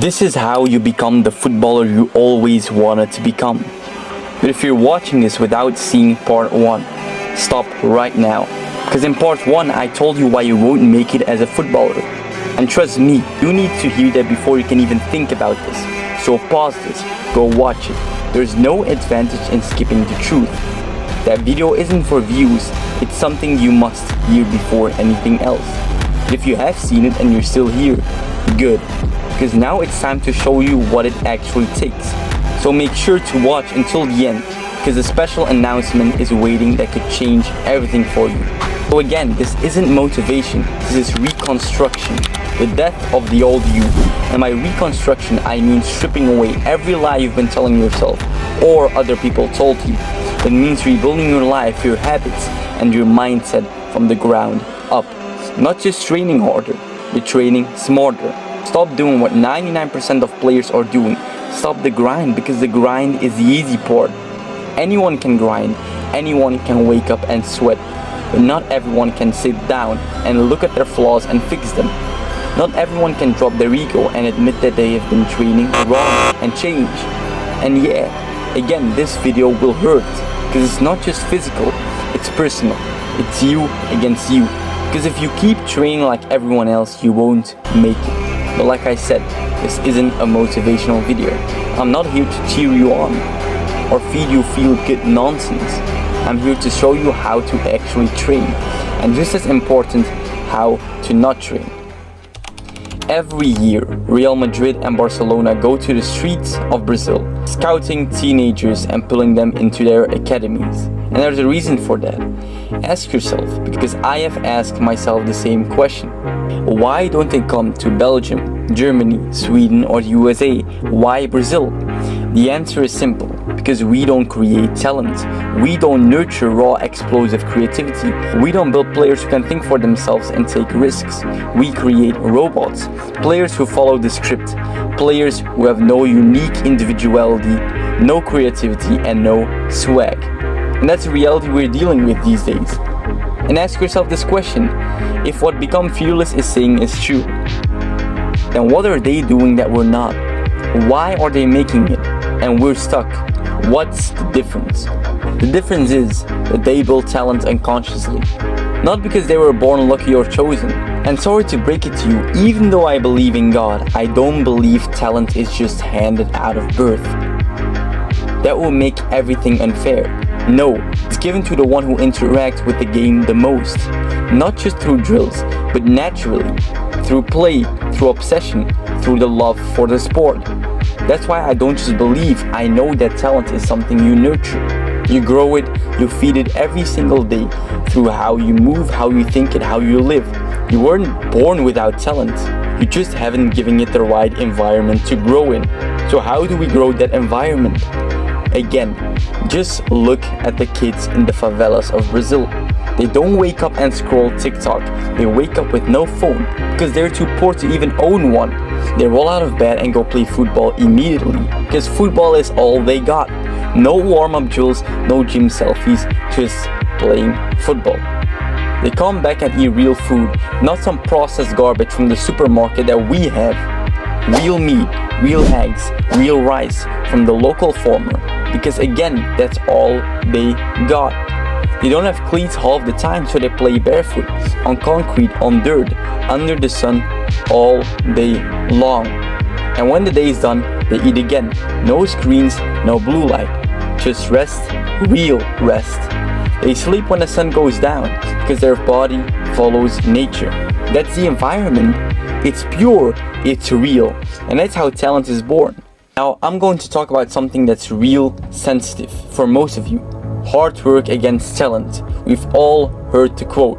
This is how you become the footballer you always wanted to become. But if you're watching this without seeing part 1, stop right now. Because in part 1 I told you why you won't make it as a footballer. And trust me, you need to hear that before you can even think about this. So pause this, go watch it. There's no advantage in skipping the truth. That video isn't for views, it's something you must hear before anything else. But if you have seen it and you're still here, good. Because now it's time to show you what it actually takes. So make sure to watch until the end, because a special announcement is waiting that could change everything for you. So again, this isn't motivation, this is reconstruction. The death of the old you. And by reconstruction, I mean stripping away every lie you've been telling yourself or other people told you. It means rebuilding your life, your habits, and your mindset from the ground up. Not just training harder, but training smarter. Stop doing what 99% of players are doing. Stop the grind, because the grind is the easy part. Anyone can grind, anyone can wake up and sweat, but not everyone can sit down and look at their flaws and fix them. Not everyone can drop their ego and admit that they have been training wrong and change. And yeah, again, this video will hurt, because it's not just physical, it's personal. It's you against you. Because if you keep training like everyone else, you won't make it. But like I said, this isn't a motivational video. I'm not here to cheer you on or feed you feel-good nonsense. I'm here to show you how to actually train, and just as important, how to not train. Every year, Real Madrid and Barcelona go to the streets of Brazil, scouting teenagers and pulling them into their academies. And there's a reason for that. Ask yourself, because I have asked myself the same question. Why don't they come to Belgium, Germany, Sweden, or the USA? Why Brazil? The answer is simple. Because we don't create talent. We don't nurture raw, explosive creativity. We don't build players who can think for themselves and take risks. We create robots. Players who follow the script. Players who have no unique individuality, no creativity, and no swag. And that's the reality we're dealing with these days. And ask yourself this question: if what Become Fearless is saying is true, then what are they doing that we're not? Why are they making it and we're stuck? What's the difference? The difference is that they build talent unconsciously, not because they were born lucky or chosen. And sorry to break it to you, even though I believe in God, I don't believe talent is just handed out of birth. That will make everything unfair. No, it's given to the one who interacts with the game the most, not just through drills, but naturally, through play, through obsession, through the love for the sport. That's why I don't just believe, I know that talent is something you nurture. You grow it, you feed it every single day, through how you move, how you think, and how you live. You weren't born without talent, you just haven't given it the right environment to grow in. So how do we grow that environment? Again, just look at the kids in the favelas of Brazil. They don't wake up and scroll TikTok. They wake up with no phone because they're too poor to even own one. They roll out of bed and go play football immediately because football is all they got. No warm-up drills, no gym selfies, just playing football. They come back and eat real food, not some processed garbage from the supermarket that we have. Real meat, real eggs, real rice from the local farmer. Because again, that's all they got. They don't have cleats half the time, so they play barefoot, on concrete, on dirt, under the sun, all day long. And when the day is done, they eat again. No screens, no blue light. Just rest, real rest. They sleep when the sun goes down, because their body follows nature. That's the environment. It's pure, it's real. And that's how talent is born. Now, I'm going to talk about something that's real sensitive for most of you. Hard work against talent. We've all heard the quote.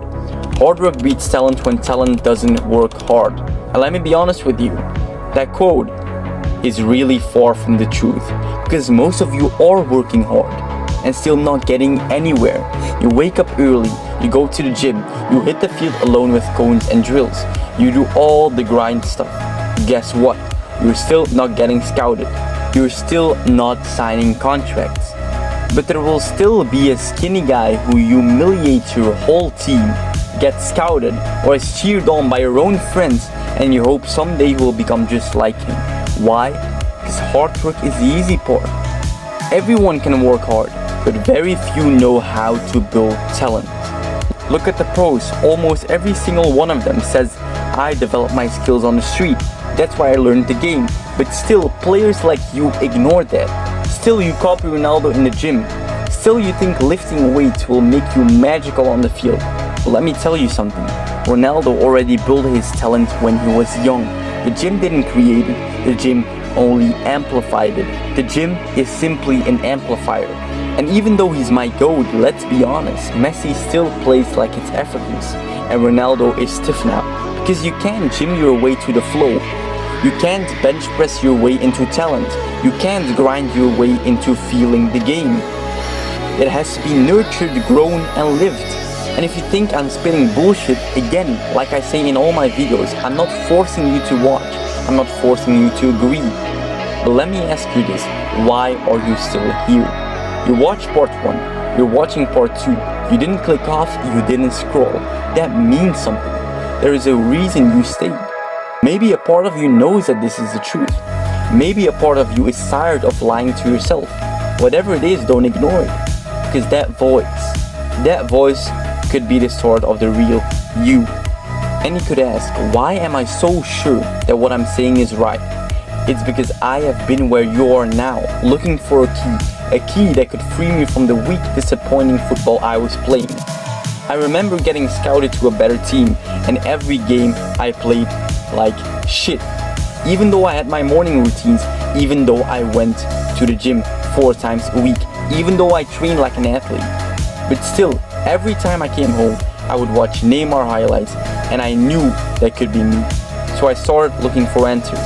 Hard work beats talent when talent doesn't work hard. And let me be honest with you. That quote is really far from the truth. Because most of you are working hard and still not getting anywhere. You wake up early, you go to the gym, you hit the field alone with cones and drills. You do all the grind stuff. Guess what? You're still not getting scouted. You're still not signing contracts. But there will still be a skinny guy who humiliates your whole team, gets scouted, or is cheered on by your own friends, and you hope someday you will become just like him. Why? Because hard work is the easy part. Everyone can work hard, but very few know how to build talent. Look at the pros, almost every single one of them says, I developed my skills on the street, that's why I learned the game. But still, players like you ignore that. Still, you copy Ronaldo in the gym. Still, you think lifting weights will make you magical on the field. But let me tell you something. Ronaldo already built his talent when he was young. The gym didn't create it, the gym only amplified it. The gym is simply an amplifier. And even though he's my GOAT, let's be honest, Messi still plays like it's effortless. And Ronaldo is stiff now. Because you can't gym your way to the flow. You can't bench press your way into talent. You can't grind your way into feeling the game. It has to be nurtured, grown, and lived. And if you think I'm spitting bullshit, again, like I say in all my videos, I'm not forcing you to watch. I'm not forcing you to agree. But let me ask you this, why are you still here? You watched part 1, you're watching part 2, you didn't click off, you didn't scroll. That means something. There is a reason you stayed. Maybe a part of you knows that this is the truth. Maybe a part of you is tired of lying to yourself. Whatever it is, don't ignore it. Because that voice could be the start of the real you. And you could ask, why am I so sure that what I'm saying is right? It's because I have been where you are now, looking for a key that could free me from the weak, disappointing football I was playing. I remember getting scouted to a better team, and every game I played like shit. Even though I had my morning routines, even though I went to the gym 4 times a week, even though I trained like an athlete. But still, every time I came home, I would watch Neymar highlights, and I knew that could be me. So I started looking for answers.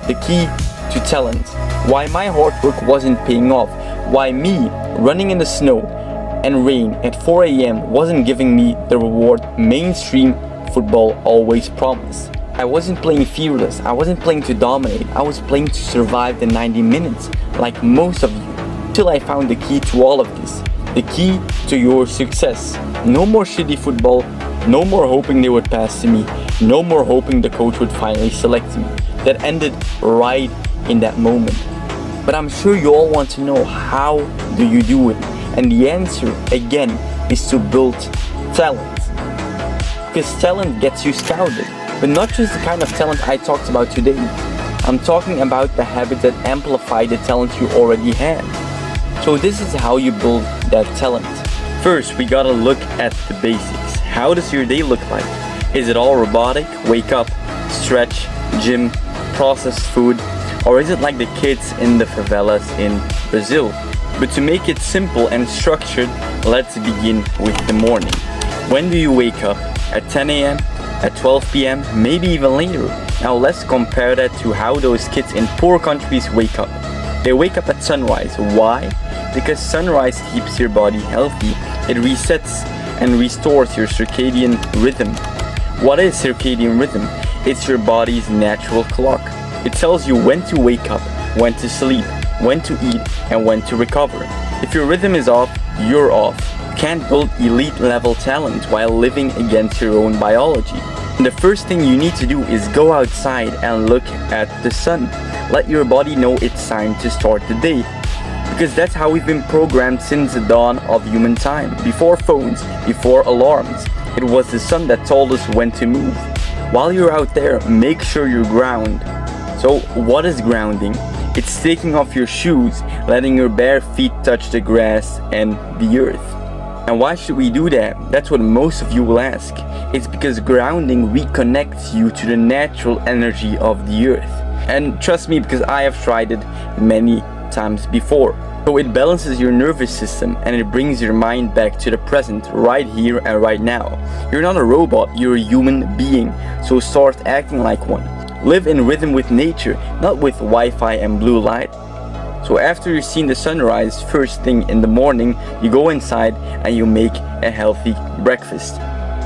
The key to talent. Why my hard work wasn't paying off. Why me, running in the snow and rain at 4 a.m. wasn't giving me the reward mainstream football always promised. I wasn't playing fearless, I wasn't playing to dominate, I was playing to survive the 90 minutes, like most of you. Till I found the key to all of this. The key to your success. No more shitty football, no more hoping they would pass to me, no more hoping the coach would finally select me. That ended right in that moment. But I'm sure you all want to know, how do you do it? And the answer, again, is to build talent. Because talent gets you scouted. But not just the kind of talent I talked about today. I'm talking about the habits that amplify the talent you already have. So this is how you build that talent. First, we gotta look at the basics. How does your day look like? Is it all robotic? Wake up, stretch, gym, processed food? Or is it like the kids in the favelas in Brazil? But to make it simple and structured, let's begin with the morning. When do you wake up? At 10 a.m.? At 12 p.m., maybe even later. Now let's compare that to how those kids in poor countries wake up. They wake up at sunrise. Why? Because sunrise keeps your body healthy. It resets and restores your circadian rhythm. What is circadian rhythm? It's your body's natural clock. It tells you when to wake up, when to sleep, when to eat, and when to recover. If your rhythm is off, you're off. You can't build elite level talent while living against your own biology. And the first thing you need to do is go outside and look at the sun. Let your body know it's time to start the day. Because that's how we've been programmed since the dawn of human time. Before phones, before alarms. It was the sun that told us when to move. While you're out there, make sure you ground. So what is grounding? It's taking off your shoes, letting your bare feet touch the grass and the earth. And why should we do that? That's what most of you will ask. It's because grounding reconnects you to the natural energy of the earth. And trust me, because I have tried it many times before. So it balances your nervous system and it brings your mind back to the present, right here and right now. You're not a robot, you're a human being. So start acting like one. Live in rhythm with nature, not with Wi-Fi and blue light. So after you've seen the sunrise, first thing in the morning, you go inside and you make a healthy breakfast.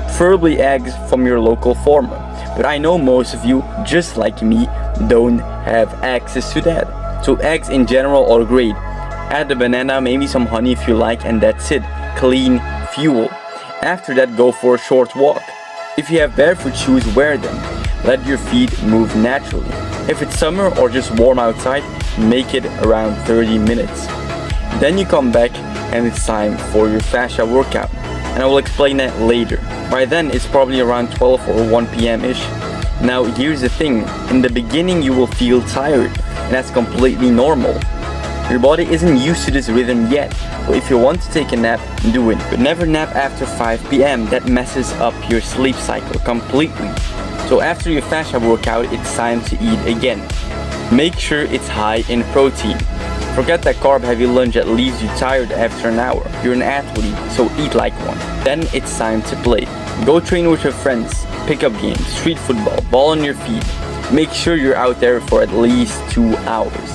Preferably eggs from your local farmer. But I know most of you, just like me, don't have access to that. So eggs in general are great. Add the banana, maybe some honey if you like, and that's it. Clean fuel. After that, go for a short walk. If you have barefoot shoes, wear them. Let your feet move naturally. If it's summer or just warm outside, make it around 30 minutes. Then you come back and it's time for your fascia workout, and I will explain that later. By then it's probably around 12 or 1 p.m. ish. Now here's the thing, in the beginning you will feel tired, and that's completely normal. Your body isn't used to this rhythm yet, so if you want to take a nap, do it. But never nap after 5 p.m, that messes up your sleep cycle completely. So after your fascia workout, it's time to eat again. Make sure it's high in protein. Forget that carb-heavy lunch that leaves you tired after an hour. You're an athlete, so eat like one. Then it's time to play. Go train with your friends, pickup games, street football, ball on your feet. Make sure you're out there for at least 2 hours.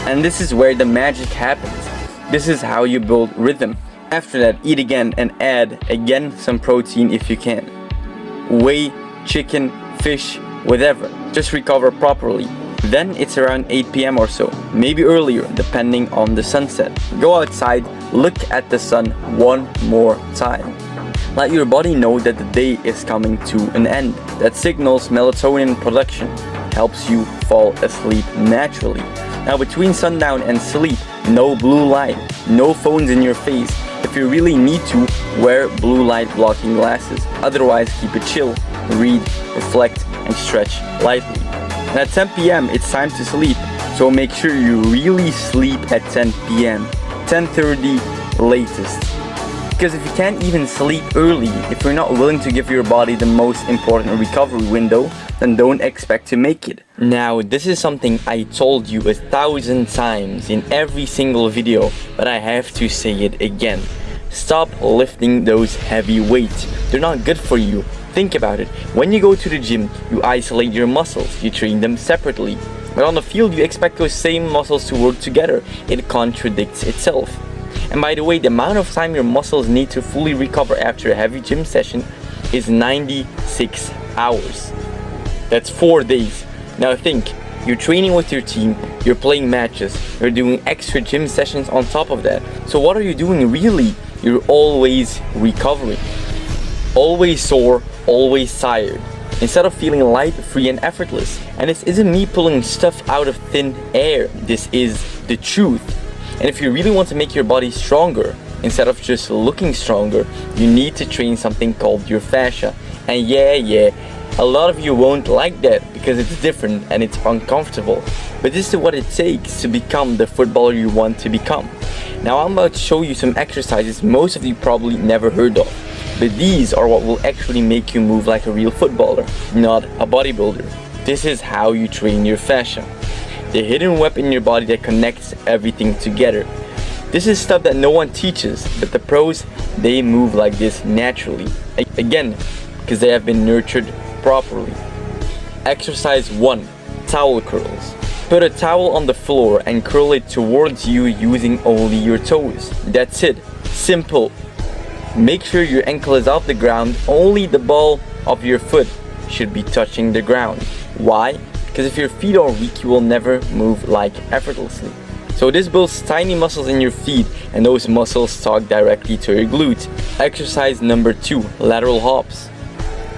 And this is where the magic happens. This is how you build rhythm. After that, eat again and add again some protein if you can. Whey, chicken, fish, whatever. Just recover properly. Then it's around 8 p.m. or so, maybe earlier depending on the sunset. Go outside, look at the sun one more time. Let your body know that the day is coming to an end. That signals melatonin production, helps you fall asleep naturally. Now between sundown and sleep, no blue light, no phones in your face. If you really need to, wear blue light blocking glasses. Otherwise, keep it chill, read, reflect, and stretch lightly. And at 10 p.m. it's time to sleep, so make sure you really sleep at 10 p.m. 10:30 latest. Because if you can't even sleep early, if you're not willing to give your body the most important recovery window, then don't expect to make it. Now, this is something I told you 1,000 times in every single video, but I have to say it again. Stop lifting those heavy weights. They're not good for you. Think about it. When you go to the gym, you isolate your muscles. You train them separately. But on the field, you expect those same muscles to work together. It contradicts itself. And by the way, the amount of time your muscles need to fully recover after a heavy gym session is 96 hours. That's 4 days. Now think, you're training with your team, you're playing matches, you're doing extra gym sessions on top of that. So what are you doing really? You're always recovering. Always sore, always tired. Instead of feeling light, free and effortless. And this isn't me pulling stuff out of thin air. This is the truth. And if you really want to make your body stronger, instead of just looking stronger, you need to train something called your fascia. And yeah, a lot of you won't like that because it's different and it's uncomfortable. But this is what it takes to become the footballer you want to become. Now I'm about to show you some exercises most of you probably never heard of. But these are what will actually make you move like a real footballer, not a bodybuilder. This is how you train your fascia. The hidden web in your body that connects everything together. This is stuff that no one teaches, but the pros, they move like this naturally. Again, because they have been nurtured properly. Exercise 1. Towel curls. Put a towel on the floor and curl it towards you using only your toes. That's it. Simple. Make sure your ankle is off the ground, only the ball of your foot should be touching the ground. Why? Because if your feet are weak, you will never move like effortlessly. So this builds tiny muscles in your feet, and those muscles talk directly to your glutes. Exercise number 2, lateral hops.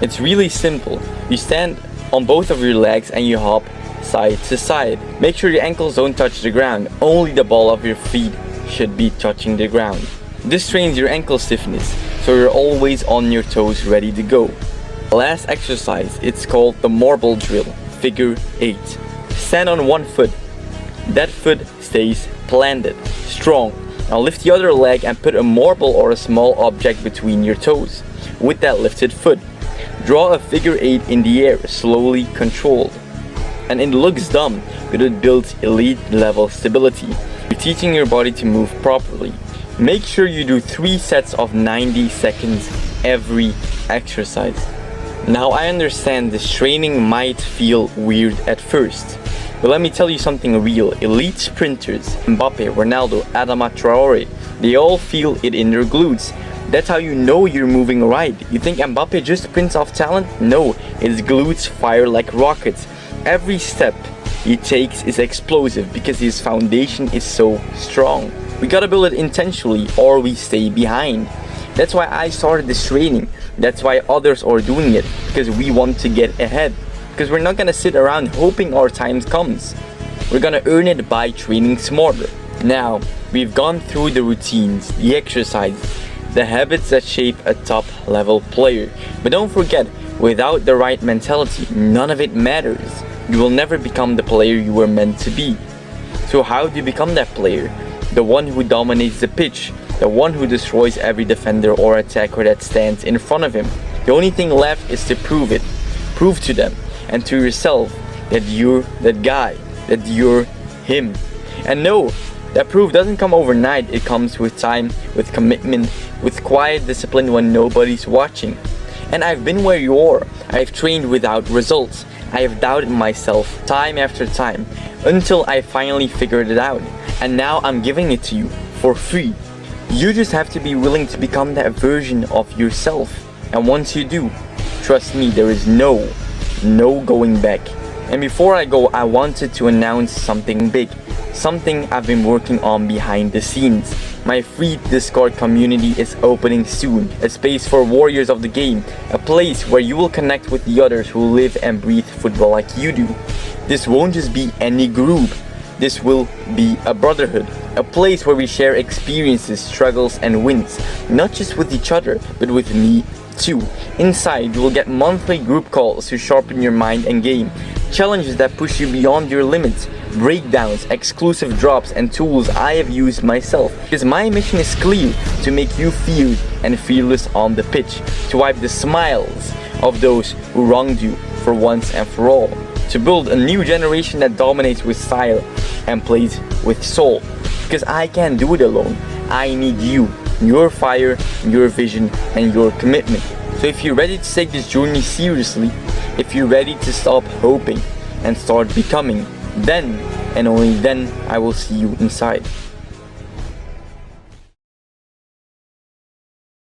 It's really simple. You stand on both of your legs and you hop side to side. Make sure your ankles don't touch the ground, only the ball of your feet should be touching the ground. This trains your ankle stiffness, so you're always on your toes ready to go. Last exercise, it's called the marble drill, figure 8. Stand on one foot. That foot stays planted, strong. Now lift the other leg and put a marble or a small object between your toes. With that lifted foot, draw a figure 8 in the air, slowly controlled. And it looks dumb, but it builds elite level stability. You're teaching your body to move properly. Make sure you do 3 sets of 90 seconds every exercise. Now I understand this training might feel weird at first, but let me tell you something real. Elite sprinters, Mbappe, Ronaldo, Adama Traore, they all feel it in their glutes. That's how you know you're moving right. You think Mbappe just sprints off talent? No, his glutes fire like rockets. Every step he takes is explosive because his foundation is so strong. We gotta build it intentionally or we stay behind. That's why I started this training. That's why others are doing it, because we want to get ahead. Because we're not gonna sit around hoping our time comes. We're gonna earn it by training smarter. Now, we've gone through the routines, the exercises, the habits that shape a top level player. But don't forget, without the right mentality, none of it matters. You will never become the player you were meant to be. So how do you become that player? The one who dominates the pitch, the one who destroys every defender or attacker that stands in front of him. The only thing left is to prove it. Prove to them and to yourself that you're that guy, that you're him. And no, that proof doesn't come overnight. It comes with time, with commitment, with quiet discipline when nobody's watching. And I've been where you are. I've trained without results. I have doubted myself time after time until I finally figured it out. And now I'm giving it to you for free. You just have to be willing to become that version of yourself. And once you do, trust me, there is no going back. And before I go, I wanted to announce something big. Something I've been working on behind the scenes. My free Discord community is opening soon. A space for warriors of the game. A place where you will connect with the others who live and breathe football like you do. This won't just be any group. This will be a brotherhood. A place where we share experiences, struggles and wins. Not just with each other, but with me too. Inside, you will get monthly group calls to sharpen your mind and game. Challenges that push you beyond your limits. Breakdowns, exclusive drops and tools I have used myself. Because my mission is clear, to make you feared and fearless on the pitch. To wipe the smiles of those who wronged you for once and for all. To build a new generation that dominates with style and plays with soul. Because I can't do it alone. I need you, your fire, your vision and your commitment. So if you're ready to take this journey seriously, if you're ready to stop hoping and start becoming, then and only then I will see you inside.